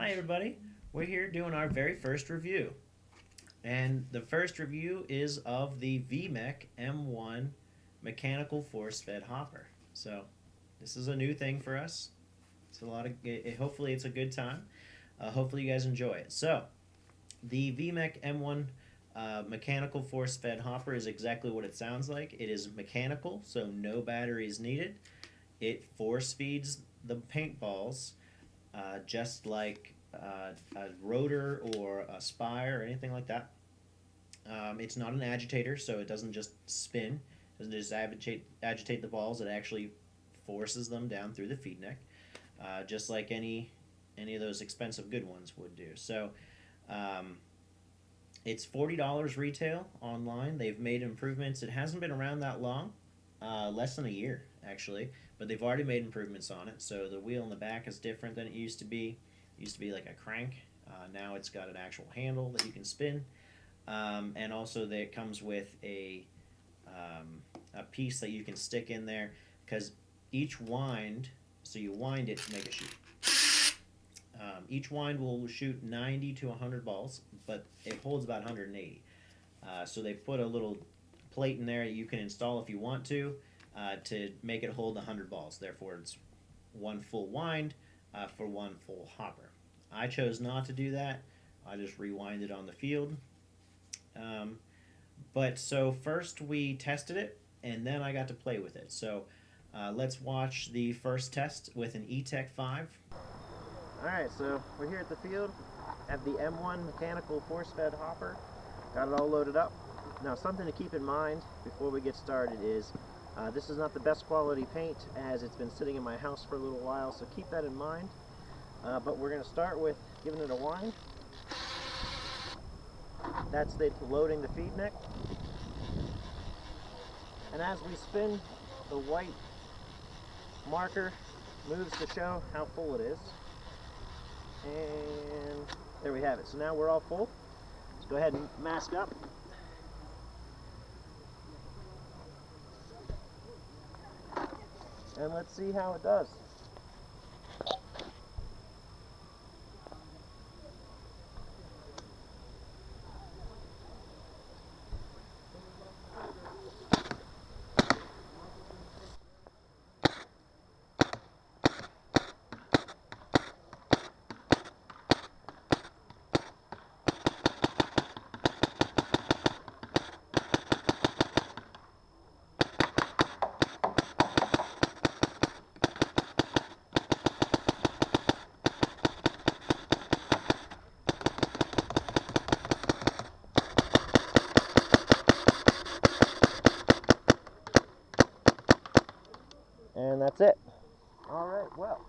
Hi everybody, we're here doing our very first review. And the first review is of the VMech M1 mechanical force-fed hopper. So this is a new thing for us. It's a lot of, hopefully it's a good time. Hopefully you guys enjoy it. So the VMech M1 mechanical force-fed hopper is exactly what it sounds like. It is mechanical, so no batteries needed. It force feeds the paintballs just like a rotor or a spire or anything like that. It's not an agitator, so it doesn't just spin. It doesn't just agitate the balls. It actually forces them down through the feed neck, just like any of those expensive good ones would do. So it's $40 retail online. They've made improvements. It hasn't been around that long, less than a year actually, but they've already made improvements on it. So the wheel in the back is different than it used to be. It used to be like a crank. Now it's got an actual handle that you can spin, and also it comes with a piece that you can stick in there, because each wind, so you wind it to make it shoot. Each wind will shoot 90 to 100 balls, but it holds about 180. So they put a little plate in there that you can install if you want to make it hold 100 balls. Therefore, it's one full wind for one full hopper. I chose not to do that. I just rewinded on the field. But so first we tested it, and then I got to play with it. So let's watch the first test with an E-Tech 5. Alright, so we're here at the field at the M1 mechanical force-fed hopper. Got it all loaded up. Now, something to keep in mind before we get started is this is not the best quality paint, as it's been sitting in my house for a little while, so keep that in mind. But we're going to start with giving it a wind. That's the loading the feed neck. And as we spin, the white marker moves to show how full it is. And there we have it. So now we're all full. Let's go ahead and mask up. And let's see how it does. And that's it. Alright, well,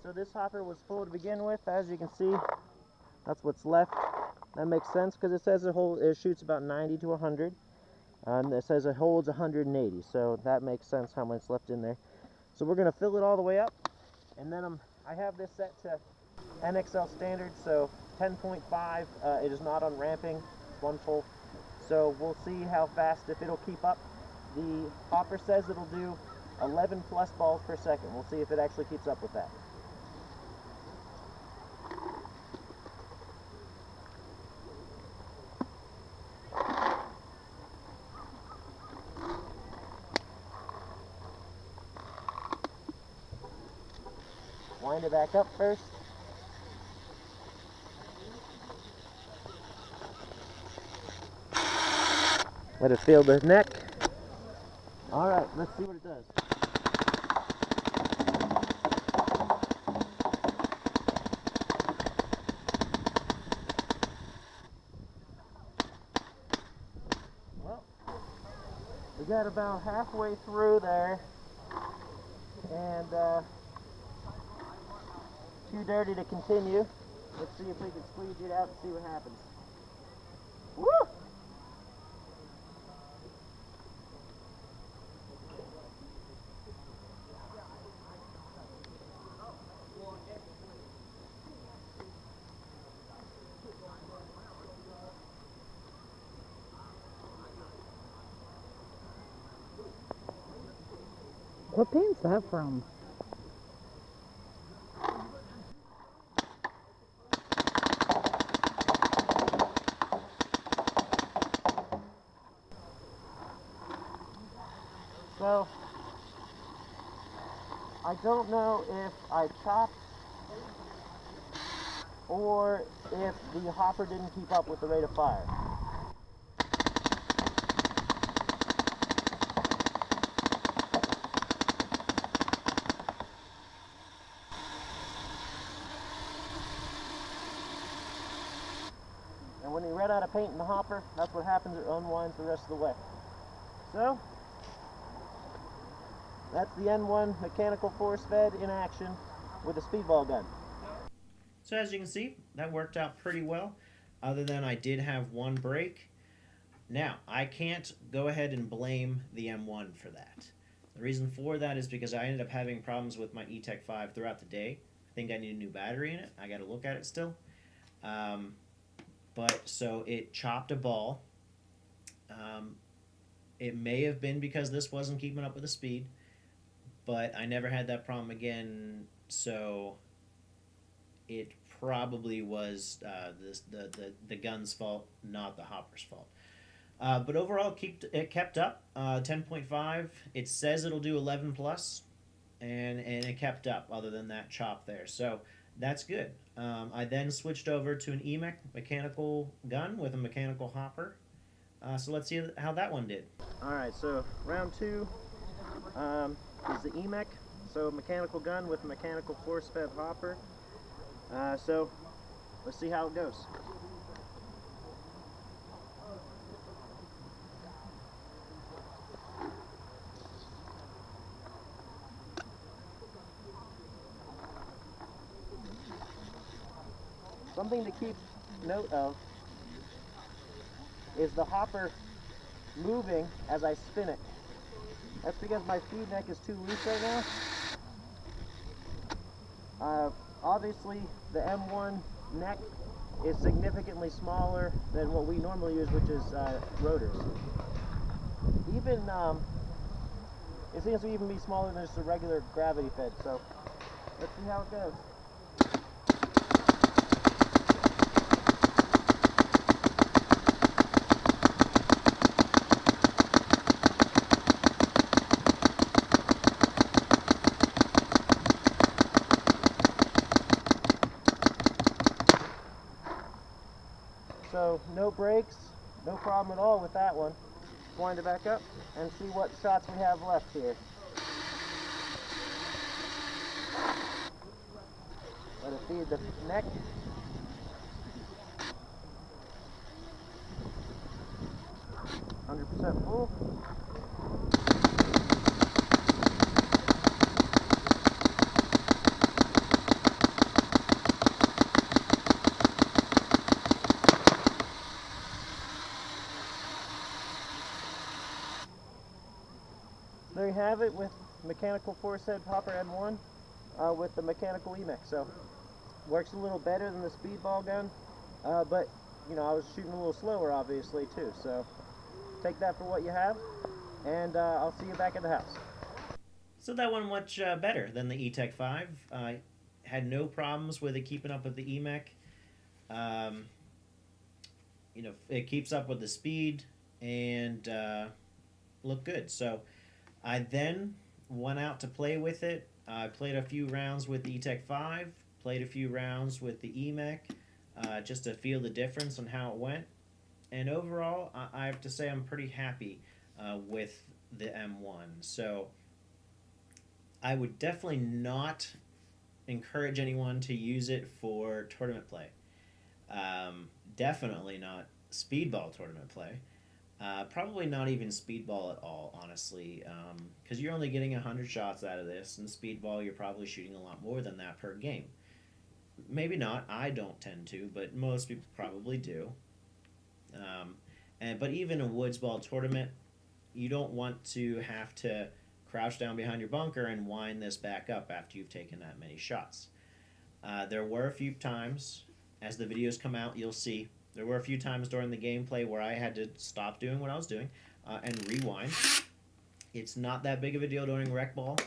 so this hopper was full to begin with. As you can see, that's what's left. That makes sense because it says it shoots about 90 to 100, and it says it holds 180, so that makes sense how much left in there. So we're going to fill it all the way up, and then I have this set to NXL standard, so 10.5. It is not on ramping. It's one full. So we'll see how fast, if it'll keep up. The hopper says it'll do 11 plus balls per second. We'll see if it actually keeps up with that. Wind it back up first. Let it feel the neck. Alright, let's see what it does. Well, we got about halfway through there, and too dirty to continue. Let's see if we can squeeze it out and see what happens. Woo! What paint's that from? So, I don't know if I chopped or if the hopper didn't keep up with the rate of fire. And when you run out of paint in the hopper, that's what happens. It unwinds the rest of the way. So, that's the M1 mechanical force fed in action with a speedball gun. So as you can see, that worked out pretty well, other than I did have one break. Now, I can't go ahead and blame the M1 for that. The reason for that is because I ended up having problems with my E-Tech 5 throughout the day. I think I need a new battery in it. I got to look at it still. But so it chopped a ball. It may have been because this wasn't keeping up with the speed, but I never had that problem again, so it probably was the gun's fault, not the hopper's fault. But overall, it kept up. 10.5. It says it'll do 11 plus, and it kept up. Other than that chop there, so that's good. I then switched over to an VMech mechanical gun with a mechanical hopper. So let's see how that one did. All right, so round two is the VMech, so mechanical gun with a mechanical force-fed hopper. So let's see how it goes. Something to keep note of is the hopper moving as I spin it. That's because my feed neck is too loose right now. Obviously, the M1 neck is significantly smaller than what we normally use, which is rotors. Even it seems to even be smaller than just a regular gravity fed. So let's see how it goes. So no brakes, no problem at all with that one. Wind it back up and see what shots we have left here. Let it feed the neck. %, full. There you have it with mechanical force head hopper M1 with the mechanical VMech. So works a little better than the speedball gun, but you know, I was shooting a little slower obviously too. So take that for what you have, and I'll see you back at the house. So that one much better than the E-Tech 5. Had no problems with it keeping up with the VMech. You know, it keeps up with the speed and looked good. So I then went out to play with it. I played a few rounds with the E-Tech 5, played a few rounds with the VMech, just to feel the difference on how it went. And overall, I have to say I'm pretty happy with the M1. So I would definitely not encourage anyone to use it for tournament play. Definitely not speedball tournament play. Probably not even speedball at all, honestly, because you're only getting 100 shots out of this, and speedball you're probably shooting a lot more than that per game. Maybe not, I don't tend to, but most people probably do. But even a woods ball tournament, you don't want to have to crouch down behind your bunker and wind this back up after you've taken that many shots. There were a few times, as the videos come out, you'll see, there were a few times during the gameplay where I had to stop doing what I was doing and rewind. It's not that big of a deal during rec ball.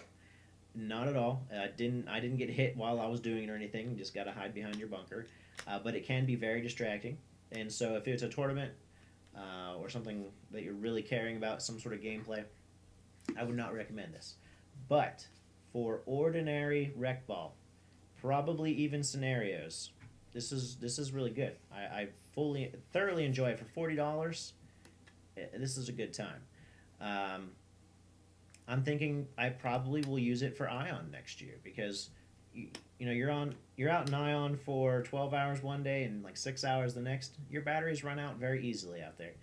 Not at all. I didn't get hit while I was doing it or anything. You just got to hide behind your bunker. But it can be very distracting. And so if it's a tournament or something that you're really caring about, some sort of gameplay, I would not recommend this. But for ordinary rec ball, probably even scenarios, this is really good. I thoroughly enjoy it for $40. This is a good time. Um, I'm thinking I probably will use it for Ion next year because you know you're out in Ion for 12 hours one day and like 6 hours the next. Your batteries run out very easily out there.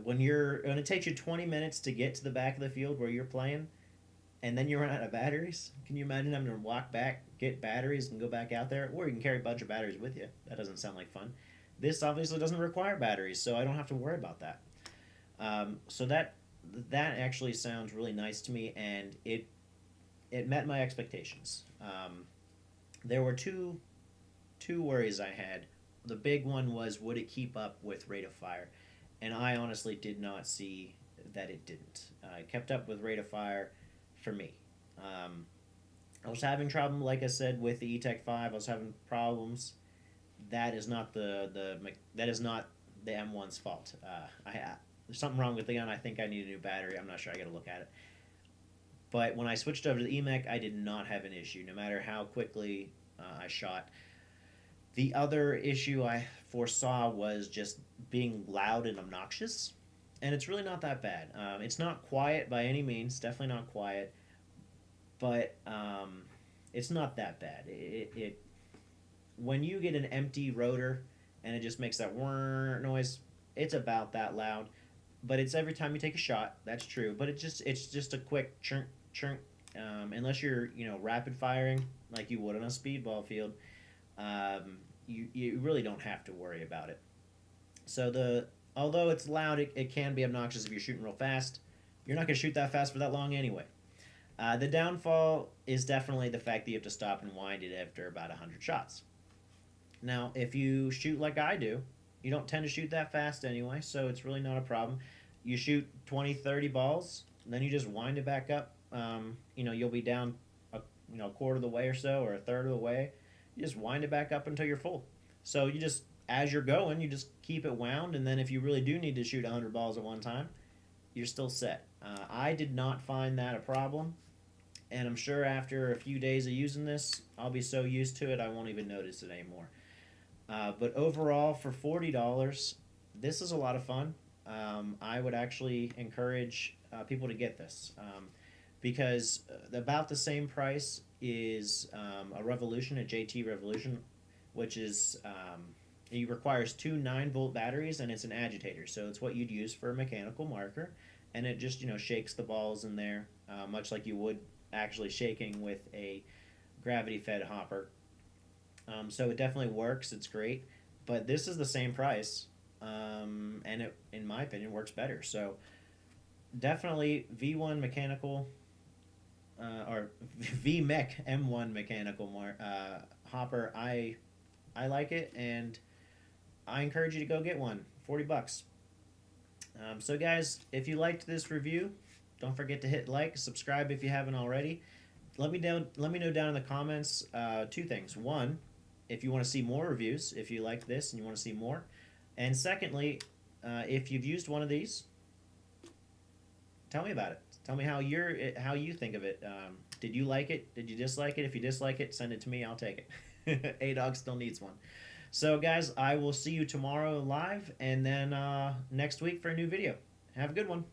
When it takes you 20 minutes to get to the back of the field where you're playing, and then you run out of batteries. Can you imagine having to walk back, get batteries, and go back out there? Or you can carry a bunch of batteries with you. That doesn't sound like fun. This obviously doesn't require batteries, so I don't have to worry about that. So that actually sounds really nice to me, and it met my expectations. There were two worries I had. The big one was, would it keep up with rate of fire? And I honestly did not see that it didn't. It kept up with rate of fire for me. I was having trouble, like I said, with the E-Tech 5. I was having problems. That is not that is not the M1's fault. There's something wrong with the gun. I think I need a new battery. I'm not sure. I got to look at it. But when I switched over to the EMech, I did not have an issue, no matter how quickly I shot. The other issue I foresaw was just being loud and obnoxious, and it's really not that bad. It's not quiet by any means, definitely not quiet, but it's not that bad. It when you get an empty rotor and it just makes that whir noise, it's about that loud. But it's every time you take a shot. That's true, but it's just a quick chunk chunk. Unless you're rapid firing like you would on a speedball field, you really don't have to worry about it. So although it's loud, it can be obnoxious if you're shooting real fast. You're not going to shoot that fast for that long anyway. The downfall is definitely the fact that you have to stop and wind it after about 100 shots. Now, if you shoot like I do, you don't tend to shoot that fast anyway, so it's really not a problem. You shoot 20, 30 balls, and then you just wind it back up. You'll be down a quarter of the way or so, or a third of the way. You just wind it back up until you're full. So you just, as you're going, you just keep it wound, and then if you really do need to shoot 100 balls at one time, you're still set. I did not find that a problem, and I'm sure after a few days of using this, I'll be so used to it I won't even notice it anymore. But overall, for $40, this is a lot of fun. I would actually encourage people to get this because about the same price is a Revolution, a JT Revolution, which is it requires two 9-volt batteries and it's an agitator, so it's what you'd use for a mechanical marker, and it just shakes the balls in there much like you would actually shaking with a gravity-fed hopper. So it definitely works. It's great, but this is the same price, and it, in my opinion, works better. So definitely V1 mechanical or VMech M1 mechanical hopper. I like it, and I encourage you to go get one. $40. So guys, if you liked this review, don't forget to hit like, subscribe if you haven't already. Let me know down in the comments two things. One, if you want to see more reviews, if you like this and you want to see more. And secondly, if you've used one of these, tell me about it. Tell me how you think of it. Did you like it? Did you dislike it? If you dislike it, send it to me. I'll take it. A-Dog still needs one. So guys, I will see you tomorrow live, and then next week for a new video. Have a good one.